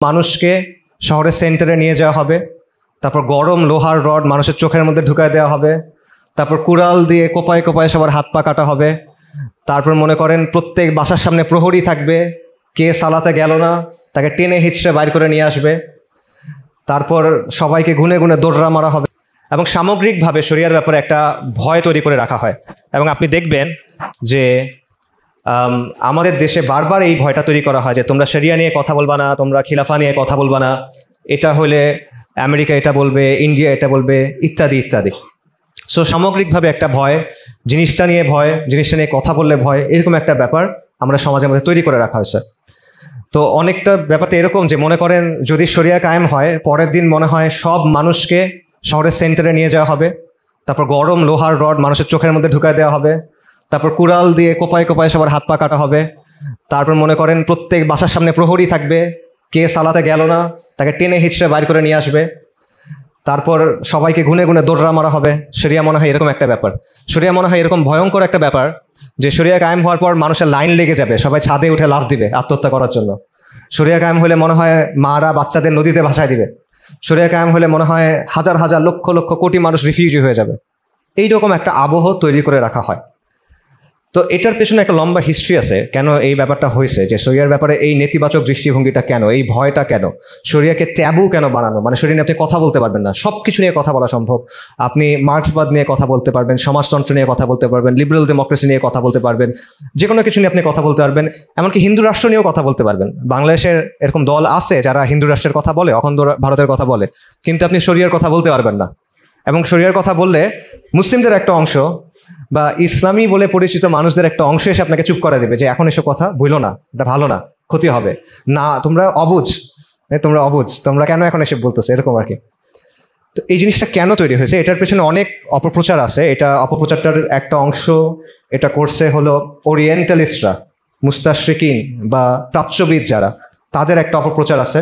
মানুষকে শহরের সেন্টারে নিয়ে যাওয়া হবে, তারপর গরম লোহার রড মানুষের চোখের মধ্যে ঢুকায় দেওয়া হবে, তারপর কুড়াল দিয়ে কোপায় কোপায় সবার হাত পা কাটা হবে, তারপর মনে করেন প্রত্যেক বাসার সামনে প্রহরী থাকবে, কে সালাতে গেল না তাকে টেনে হিচড়ে বাইর করে নিয়ে আসবে, তারপর সবাইকে গুনে গুনে দৌড়া মারা হবে এবং সামগ্রিকভাবে শরিয়ার ব্যাপারে একটা ভয় তৈরি করে রাখা হয়। এবং আপনি দেখবেন যে আমাদের দেশে বারবার এই ভয়টা তৈরি করা হয় যে তোমরা শরিয়া নিয়ে কথা বলবা না, তোমরা খিলাফা নিয়ে কথা বলবা না, এটা হলে আমেরিকা এটা বলবে, ইন্ডিয়া এটা বলবে, ইত্যাদি ইত্যাদি। সো সামগ্রিকভাবে একটা ভয়, জিনিসটা নিয়ে কথা বললে ভয়, এরকম একটা ব্যাপার আমরা সমাজের মধ্যে তৈরি করে রাখা হয়েছে। তো অনেকটা ব্যাপারটা এরকম যে মনে করেন যদি শরিয়া কায়েম হয়, পরের দিন মনে হয় সব মানুষকে শহরের সেন্টারে নিয়ে যাওয়া হবে, তারপর গরম লোহার রড মানুষের চোখের মধ্যে ঢুকায় দেওয়া হবে, তারপর কুড়াল দিয়ে কোপায় কোপায় সবার হাত পা কাটা হবে, তারপর মনে করেন প্রত্যেক বাসার সামনে প্রহরী থাকবে, কে সালাতে গেল না তাকে টেনে হিচড়ে বাইর করে নিয়ে আসবে, তারপর সবাইকে গুনে গুনে দৌড়া মারা হবে। শরিয়া মনে হয় এরকম একটা ব্যাপার, শরিয়া মনে হয় এরকম ভয়ঙ্কর একটা ব্যাপার যে শরিয়া কায়েম হওয়ার পর মানুষের লাইন লেগে যাবে, সবাই ছাদে উঠে লাফ দিবে আত্মহত্যা করার জন্য। শরিয়া কায়েম হলে মনে হয় মারা বাচ্চাদের নদীতে ভাসায় দিবে। শরিয়া কায়েম হলে মনে হয় হাজার হাজার লক্ষ লক্ষ কোটি মানুষ রিফিউজি হয়ে যাবে। এইরকম একটা আবহ তৈরি করে রাখা হয়। তো এটার পেছনে একটা লম্বা হিস্ট্রি আছে, কেন এই ব্যাপারটা হয়েছে, যে শরিয়ার ব্যাপারে এই নেতিবাচক দৃষ্টিভঙ্গিটা কেন, এই ভয়টা কেন, শরিয়াকে ট্যাবু কেন বানানো, মানে শরিয়া নিয়ে আপনি কথা বলতে পারবেন না। সব কিছু নিয়ে কথা বলা সম্ভব, আপনি মার্ক্সবাদ নিয়ে কথা বলতে পারবেন, সমাজতন্ত্র নিয়ে কথা বলতে পারবেন, লিবারেল ডেমোক্রেসি নিয়ে কথা বলতে পারবেন, যে কোনো কিছু নিয়ে আপনি কথা বলতে পারবেন, এমনকি হিন্দু রাষ্ট্র নিয়েও কথা বলতে পারবেন। বাংলাদেশের এরকম দল আছে যারা হিন্দু রাষ্ট্রের কথা বলে, অখণ্ড ভারতের কথা বলে, কিন্তু আপনি শরিয়ার কথা বলতে পারবেন না। এবং শরিয়ার কথা বললে মুসলিমদের একটা অংশ বা ইসলামী বলে পরিচিত মানুষদের একটা অংশ এসে আপনাকে চুপ করে দেবে যে এখন এসব কথা বইলো না, এটা ভালো না, ক্ষতি হবে না, তোমরা অবুঝ, তোমরা কেন এখন এসব বলতেছো, এরকম আর কি। তো এই জিনিসটা কেন তৈরি হয়েছে, এটার পেছনে অনেক অপপ্রচার আছে। এটা অপপ্রচারটার একটা অংশ এটা করছে হলো ওরিয়েন্টালিস্টরা, মুস্তাশরিকিন বা প্রাচ্যবিদ যারা, তাদের একটা অপপ্রচার আছে,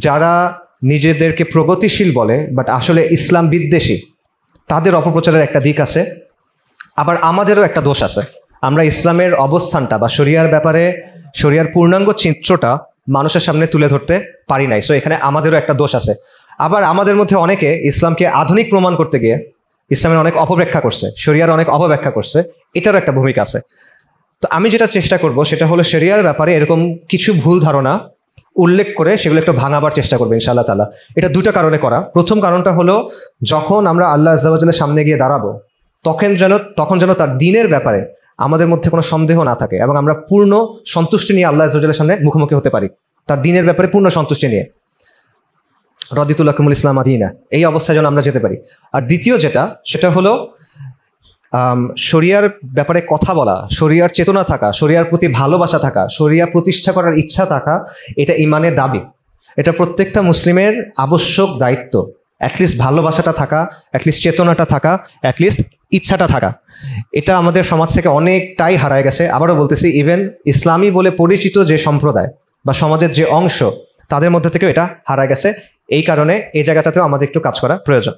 যারা নিজেদেরকে প্রগতিশীল বলে বাট আসলে ইসলাম বিদ্বেষী, তাদের অপপ্রচারের একটা দিক আছে। আবার আমাদেরও একটা দোষ আছে, আমরা ইসলামের অবস্থানটা বা শরিয়ার ব্যাপারে শরিয়ার পূর্ণাঙ্গ চিত্রটা মানুষের সামনে তুলে ধরতে পারি নাই। সো এখানে আমাদেরও একটা দোষ আছে। আবার আমাদের মধ্যে অনেকে ইসলামকে আধুনিক প্রমাণ করতে গিয়ে ইসলামের অনেক অপব্যাখ্যা করছে, শরিয়ার অনেক অপব্যাখ্যা করছে, এটারও একটা ভূমিকা আছে। তো আমি যেটা চেষ্টা করব সেটা হলো শরিয়ার ব্যাপারে এরকম কিছু ভুল ধারণা উল্লেখ করে সেগুলো একটু ভাঙাবার চেষ্টা করবে ইনশাআল্লাহ তাআলা। এটা দুটো কারণে করা। প্রথম কারণটা হলো যখন আমরা আল্লাহ আযজা ওয়া জাল্লার সামনে গিয়ে দাঁড়াবো তখন যেন তার দ্বীনের ব্যাপারে আমাদের মধ্যে কোনো সন্দেহ না থাকে এবং আমরা পূর্ণ সন্তুষ্টি নিয়ে আল্লাহ আযজা ওয়া জাল্লার সামনে মুখোমুখি হতে পারি, তার দ্বীনের ব্যাপারে পূর্ণ সন্তুষ্টি নিয়ে, রাদিতু লাকুমুল ইসলাম দীনা, এই অবস্থায় যেন আমরা যেতে পারি। আর দ্বিতীয় সেটা হলো শরিয়ার ব্যাপারে কথা বলা, শরিয়ার চেতনা থাকা, শরিয়ার প্রতি ভালোবাসা থাকা, শরিয়া প্রতিষ্ঠা করার ইচ্ছা থাকা, এটা ইমানের দাবি, এটা প্রত্যেকটা মুসলিমের আবশ্যক দায়িত্ব। অ্যাটলিস্ট ভালোবাসাটা থাকা, অ্যাটলিস্ট চেতনাটা থাকা, অ্যাটলিস্ট ইচ্ছাটা থাকা, এটা আমাদের সমাজ থেকে অনেকটাই হারায় গেছে। আবারও বলতেছি, ইভেন ইসলামী বলে পরিচিত যে সম্প্রদায় বা সমাজের যে অংশ, তাদের মধ্যে থেকেও এটা হারায় গেছে। এই কারণে এই জায়গাটাতেও আমাদের একটু কাজ করা প্রয়োজন।